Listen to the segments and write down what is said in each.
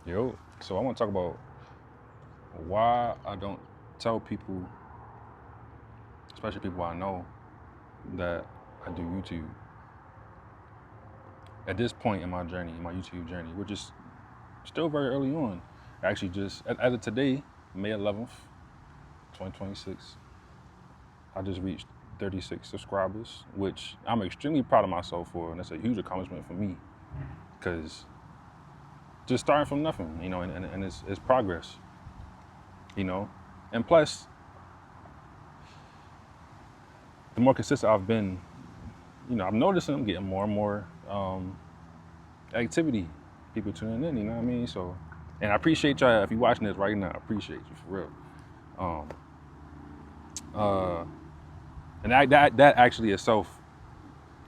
Yo, so I want to talk about why I don't tell people, especially people I know, that I do YouTube. At this point in my journey, in my YouTube journey, which is still very early on. Actually, just as of today, May 11th, 2026, I just reached 36 subscribers, which I'm extremely proud of myself for, and that's a huge accomplishment for me, because just starting from nothing, and it's progress, and plus, the more consistent I've been, I'm noticing I'm getting more and more activity, people tuning in, you know what I mean? So, and I appreciate y'all. If you're watching this right now, I appreciate you for real. Um, uh, and that actually itself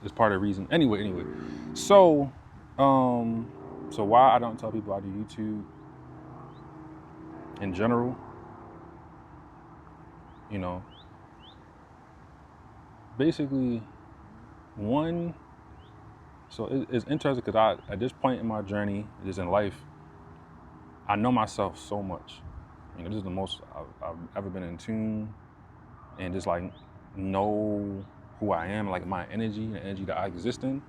is part of the reason. Anyway, so, so why I don't tell people I do YouTube in general, you know, basically one. So it's interesting because at this point in my journey, just in life, I know myself so much. This is the most I've ever been in tune, and just like know who I am, like my energy, the energy that I exist in.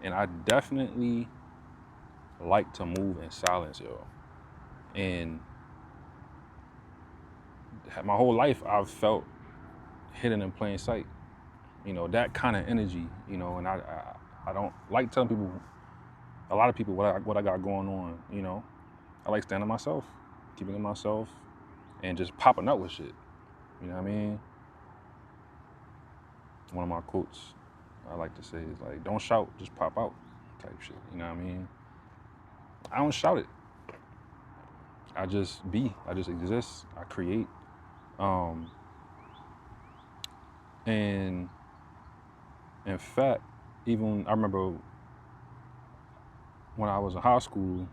And I definitely like to move in silence, yo. And my whole life, I've felt hidden in plain sight. That kind of energy. And I don't like telling people, a lot of people, what I got going on. I like standing myself, keeping it myself, and just popping up with shit. You know what I mean? One of my quotes I like to say is like, "Don't shout, just pop out," type shit. You know what I mean? I don't shout it. I just be. I just exist. I create. Um, and in fact, even I remember when I was in high school,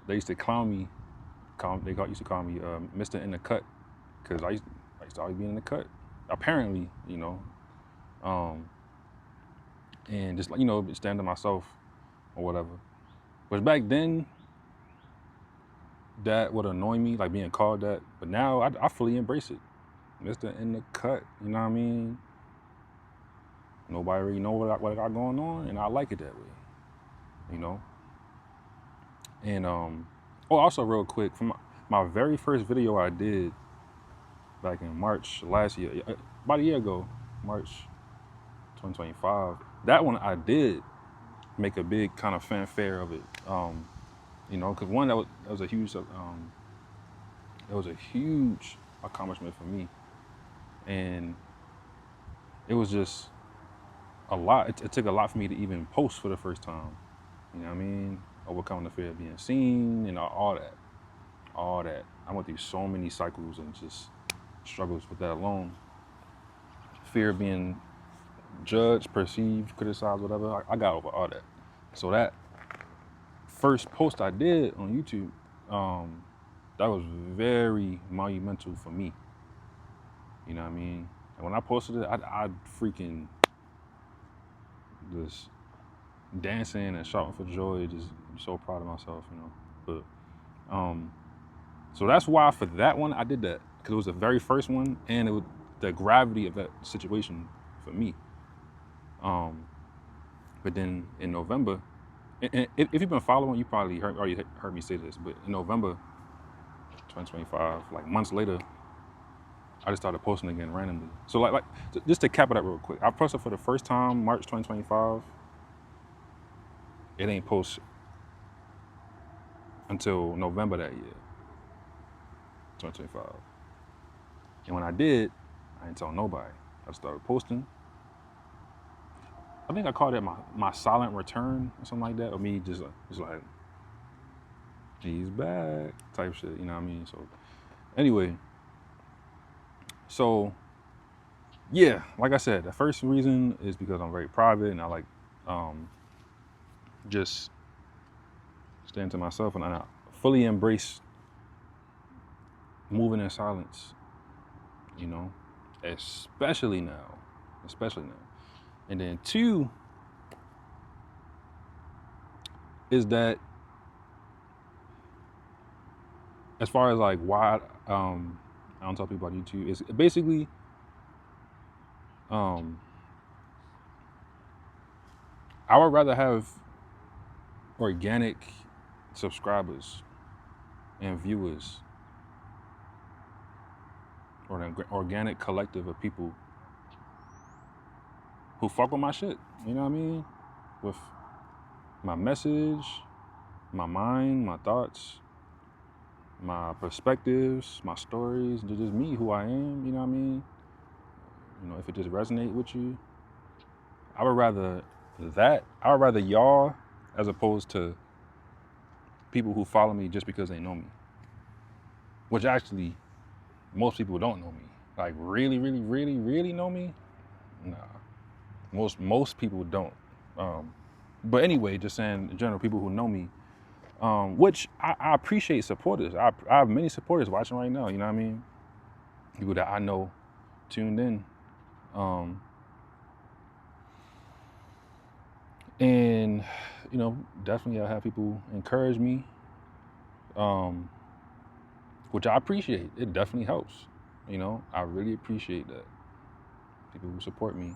they used to clown me. Used to call me Mr. In the Cut, because I used to always be in the cut. Apparently, um, and just like stand to myself or whatever. But back then, that would annoy me, like being called that. But now I fully embrace it. Mr. In the Cut, you know what I mean? Nobody really know what I got going on, and I like it that way, you know? And, also real quick, from my very first video I did back in March last year, about a year ago, March 2025, that one I did make a big kind of fanfare of it, because one, that was a huge accomplishment for me. And it was just a lot. It took a lot for me to even post for the first time. You know what I mean? Overcoming the fear of being seen and all that. All that. I went through so many cycles and just struggles with that alone. Fear of being judged, perceived, criticized, whatever. I got over all that. So that first post I did on YouTube, that was very monumental for me. You know what I mean? And when I posted it, I freaking just dancing and shouting for joy, just so proud of myself, But so that's why for that one I did that, because it was the very first one, and it was the gravity of that situation for me. But then in November, and if you've been following, you probably already heard me say this, but in November 2025, like months later, I just started posting again randomly. So like just to cap it up real quick, I posted for the first time March 2025. It ain't post until November that year, 2025. And when I did, I didn't tell nobody. I started posting. I think I called it my silent return or something like that, or me just like, he's back type shit, you know what I mean? So anyway, so yeah, like I said, the first reason is because I'm very private and I like just staying to myself, and I fully embrace moving in silence, especially now. And then two is that as far as like why I don't tell people about YouTube, it's basically I would rather have organic subscribers and viewers, or an organic collective of people who fuck with my shit. You know what I mean? With my message, my mind, my thoughts, my perspectives, my stories, just me, who I am. You know what I mean? You know, if it just resonate with you, I would rather that. I would rather y'all as opposed to people who follow me just because they know me. Which actually, most people don't know me. Like really, really, really, really know me? Nah. Most people don't. But anyway, just saying in general, people who know me, which I appreciate supporters. I have many supporters watching right now. You know what I mean? People that I know tuned in. And you know, definitely I have people encourage me, which I appreciate. It definitely helps. You know, I really appreciate that. People who support me.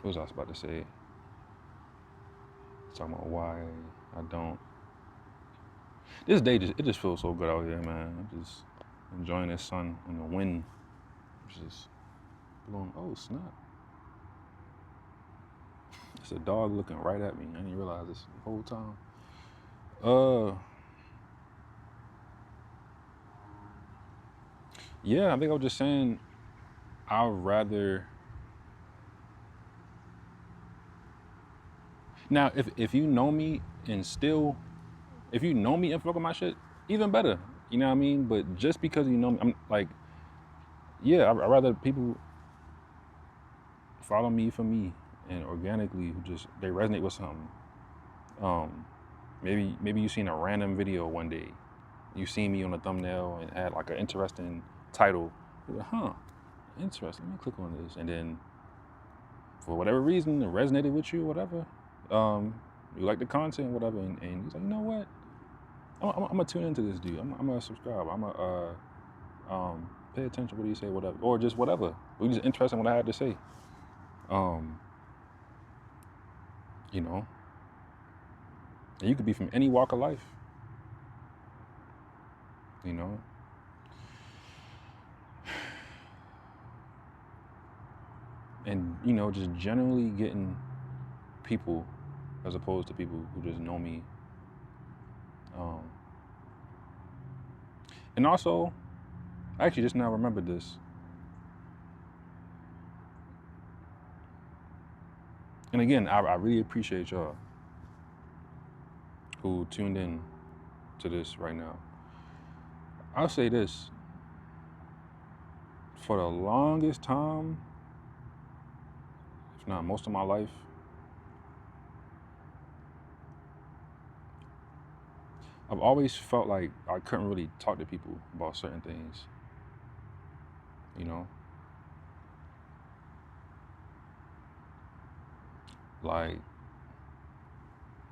What was I about to say? Talking about why I don't. This day it just feels so good out here, man. I'm just enjoying the sun and the wind. Just blowing. Oh snap! It's a dog looking right at me. I didn't realize this the whole time. Yeah, I think I was just saying I'd rather. Now, if you know me and still, if you know me and fuck with my shit, even better. You know what I mean? But just because you know me, I'm like, yeah, I'd rather people follow me for me and organically who just they resonate with something. Maybe you seen a random video one day, you see me on a thumbnail and had like an interesting title. You're like, huh, interesting. Let me click on this, and then for whatever reason it resonated with you, whatever. You like the content, whatever, and he's like, you know what? I'm gonna tune into this dude. I'm gonna subscribe. I'm gonna pay attention to what he say, whatever, or just whatever. We just interested in what I had to say. You know, and you could be from any walk of life. You know, and you know, just generally getting people as opposed to people who just know me. And also, I actually just now remembered this. And again, I really appreciate y'all who tuned in to this right now. I'll say this. For the longest time, if not most of my life, I've always felt like I couldn't really talk to people about certain things. You know? Like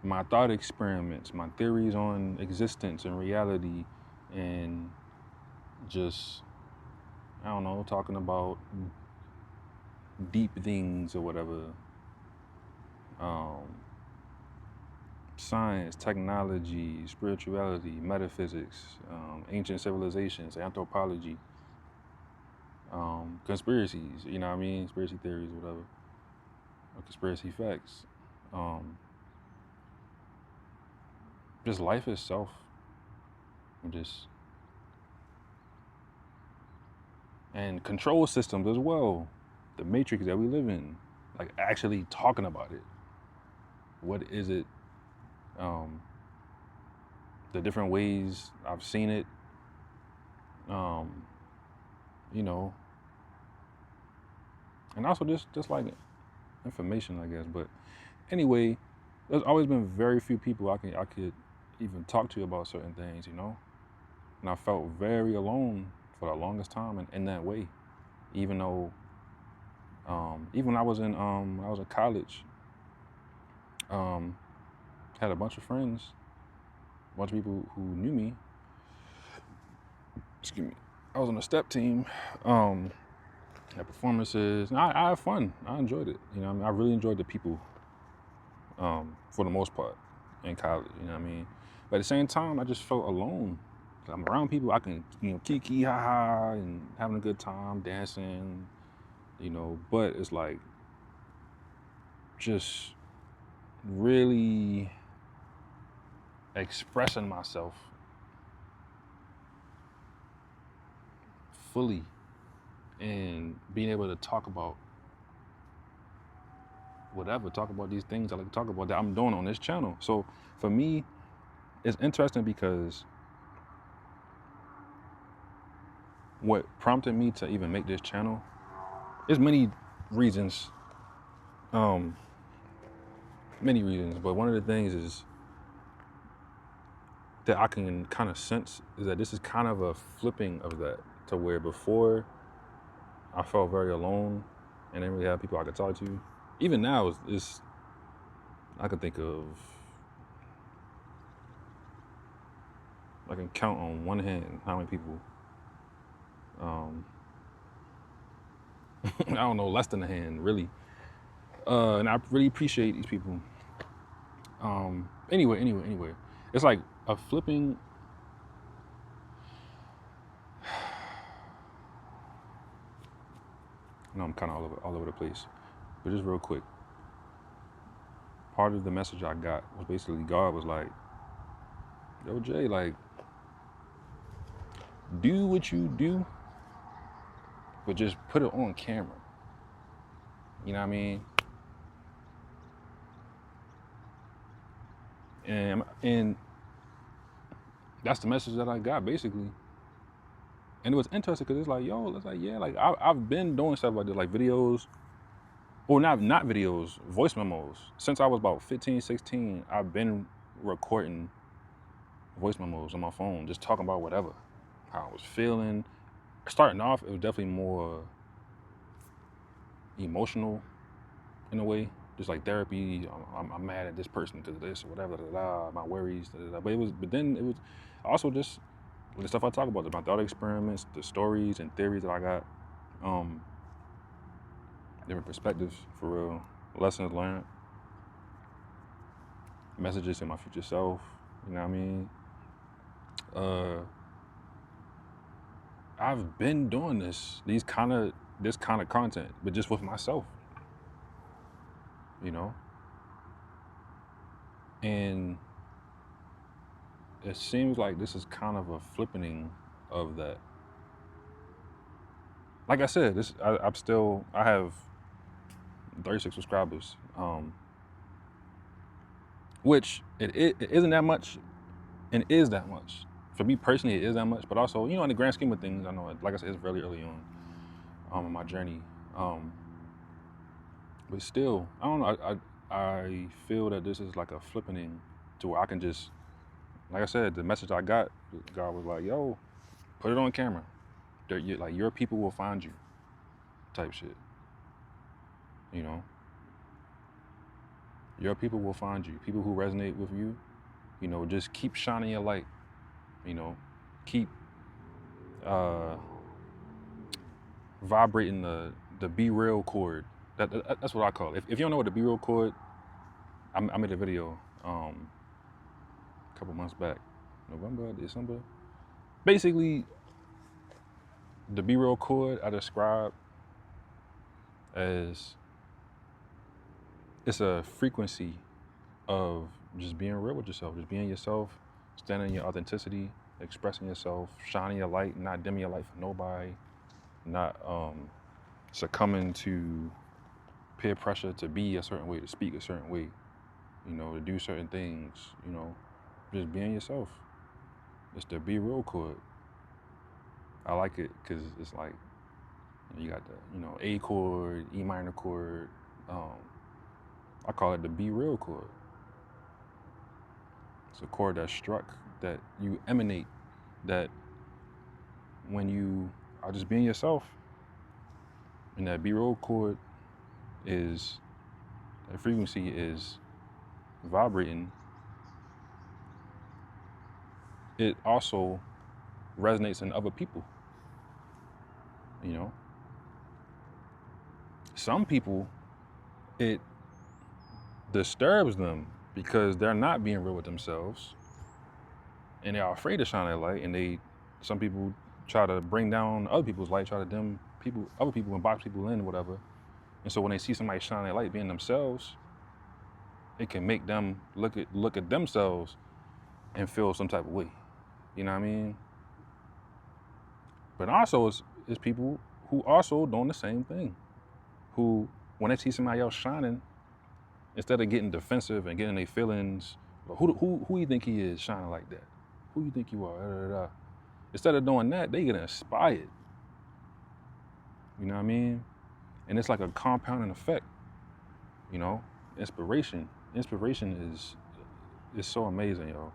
my thought experiments, my theories on existence and reality, and just, I don't know, talking about deep things or whatever. Science, technology, spirituality, metaphysics, ancient civilizations, anthropology, conspiracies, you know what I mean? Conspiracy theories, whatever. Or conspiracy facts. Just life itself. And control systems as well. The matrix that we live in. Like actually talking about it. What is it? The different ways I've seen it. You know. And also just like information, I guess. But anyway, there's always been very few people I could even talk to about certain things, you know? And I felt very alone for the longest time in that way. Even though even when I was in college, Had a bunch of friends, a bunch of people who knew me. Excuse me. I was on the step team. At performances. And I had fun. I enjoyed it. You know what I mean? I really enjoyed the people, for the most part, in college. You know what I mean? But at the same time, I just felt alone. I'm around people, I can, kiki, ha ha, and having a good time, dancing, but it's like just really expressing myself fully and being able to talk about talk about these things I like to talk about that I'm doing on this channel. So for me, it's interesting because what prompted me to even make this channel is many reasons, but one of the things is that I can kind of sense is that this is kind of a flipping of that, to where before I felt very alone and didn't really have people I could talk to. Even now, it's I can think of, I can count on one hand how many people, I don't know, less than a hand, really. And I really appreciate these people. Anyway, it's like a flipping. No, I'm kind of all over the place, but just real quick. Part of the message I got was basically God was like, "Yo, Jay, like, do what you do, but just put it on camera." You know what I mean? And that's the message that I got, basically. And it was interesting because I've been doing stuff like this, like videos, or not videos, voice memos. Since I was about 15, 16, I've been recording voice memos on my phone, just talking about whatever, how I was feeling. Starting off, it was definitely more emotional in a way, just like therapy. I'm mad at this person because of this or whatever, my worries, but then it was also just the stuff I talk about, my thought experiments, the stories and theories that I got, different perspectives, for real, lessons learned, messages to my future self. You know what I mean? I've been doing this kind of content, but just with myself, and it seems like this is kind of a flippening of that. Like I said, I have 36 subscribers, which it isn't that much, and is that much. For me personally, it is that much, but also, in the grand scheme of things, I know, like I said, it's really early on in my journey. But still, I don't know, I feel that this is like a flippening to where I can just, like I said, the message I got, God was like, yo, put it on camera. Your people will find you, type shit. Your people will find you. People who resonate with you, just keep shining your light. Keep vibrating the Be Real chord. That's what I call it. If you don't know what the Be Real chord, I made a video a couple months back, November, December. Basically, the Be Real chord I describe as, it's a frequency of just being real with yourself, just being yourself, standing in your authenticity, expressing yourself, shining your light, not dimming your light for nobody, not succumbing to peer pressure to be a certain way, to speak a certain way, to do certain things, just being yourself. It's the Be Real chord. I like it because it's like, you got the, A chord, E minor chord. I call it the Be Real chord. It's a chord that's struck, that you emanate, that when you are just being yourself, and that Be Real chord is, that frequency is vibrating, it also resonates in other people. You know, some people, it disturbs them because they're not being real with themselves and they're afraid to shine their light, and some people try to bring down other people's light, try to dim other people and box people in, whatever. And so when they see somebody shine their light being themselves, it can make them look at themselves and feel some type of way. You know what I mean? But also it's people who also doing the same thing, who when they see somebody else shining, instead of getting defensive and getting their feelings, who you think he is shining like that? Who you think you are? Da, da, da. Instead of doing that, they get inspired. You know what I mean? And it's like a compounding effect. You know, inspiration is so amazing, yo.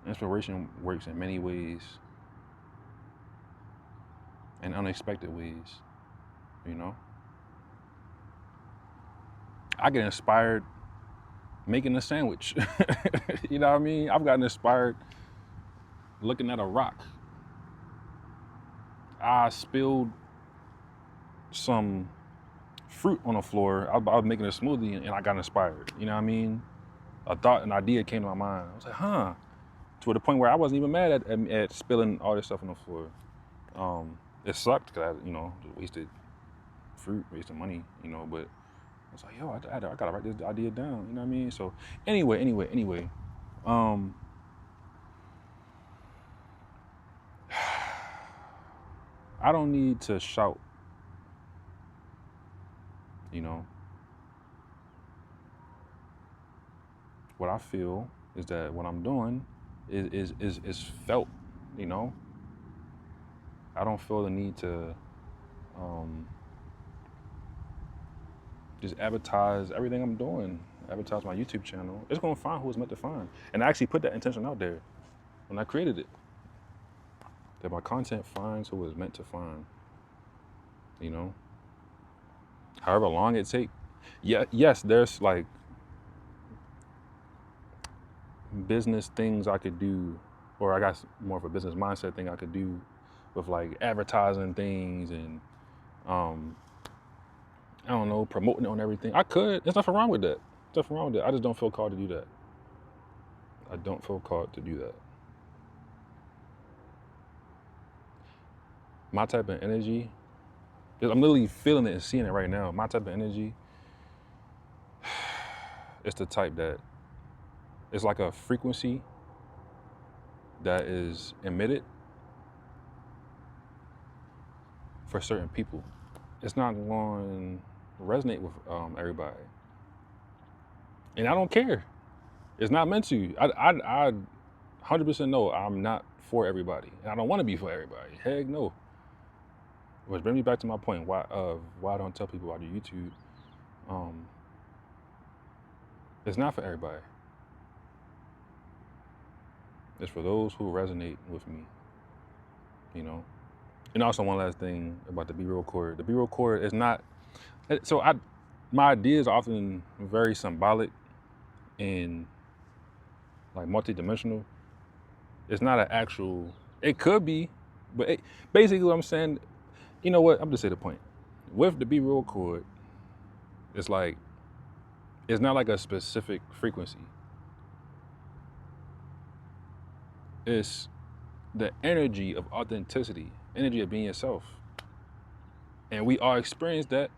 Inspiration works in many ways, in unexpected ways. You know, I get inspired making a sandwich. You know what I mean? I've gotten inspired looking at a rock. I spilled some fruit on the floor. I was making a smoothie and I got inspired. You know what I mean? An idea came to my mind. I was like, huh. To the point where I wasn't even mad at spilling all this stuff on the floor. It sucked because just wasted fruit, wasted money, but I was like, yo, I gotta write this idea down. You know what I mean? So anyway. I don't need to shout, What I feel is that what I'm doing is felt, I don't feel the need to just advertise everything I'm doing, advertise my YouTube channel. It's gonna find who it's meant to find. And I actually put that intention out there when I created it, that my content finds who it's meant to find, however long it takes. Yeah, yes, there's like business things I could do, or I got more of a business mindset thing I could do with like advertising things and I don't know, promoting it on everything. I could. There's nothing wrong with that. I just don't feel called to do that. I don't feel called to do that. My type of energy, I'm literally feeling it and seeing it right now. My type of energy, it's the type that it's like a frequency that is emitted for certain people. It's not going to resonate with everybody. And I don't care. It's not meant to. I 100% know I'm not for everybody. And I don't want to be for everybody. Heck no. Which brings me back to my point, why I don't tell people I do YouTube. It's not for everybody. It's for those who resonate with me, And also one last thing about the Real Chord. The Real Chord is not, my ideas are often very symbolic and like multi-dimensional. It's not an actual, it could be, but basically what I'm saying, you know what, I'm just saying the point. With the Real Chord, it's not like a specific frequency. It's the energy of authenticity, energy of being yourself. And we all experience that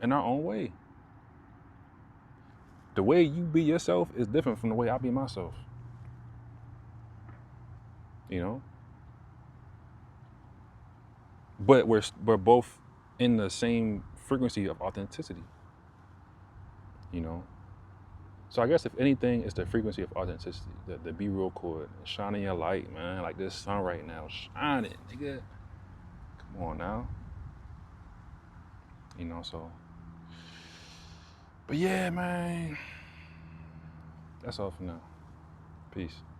in our own way. The way you be yourself is different from the way I be myself. But we're both in the same frequency of authenticity. So I guess if anything, it's the frequency of authenticity, the Be Real Chord, shining your light, man, like this sun right now, shine it, nigga. Come on now. So. But yeah, man, that's all for now. Peace.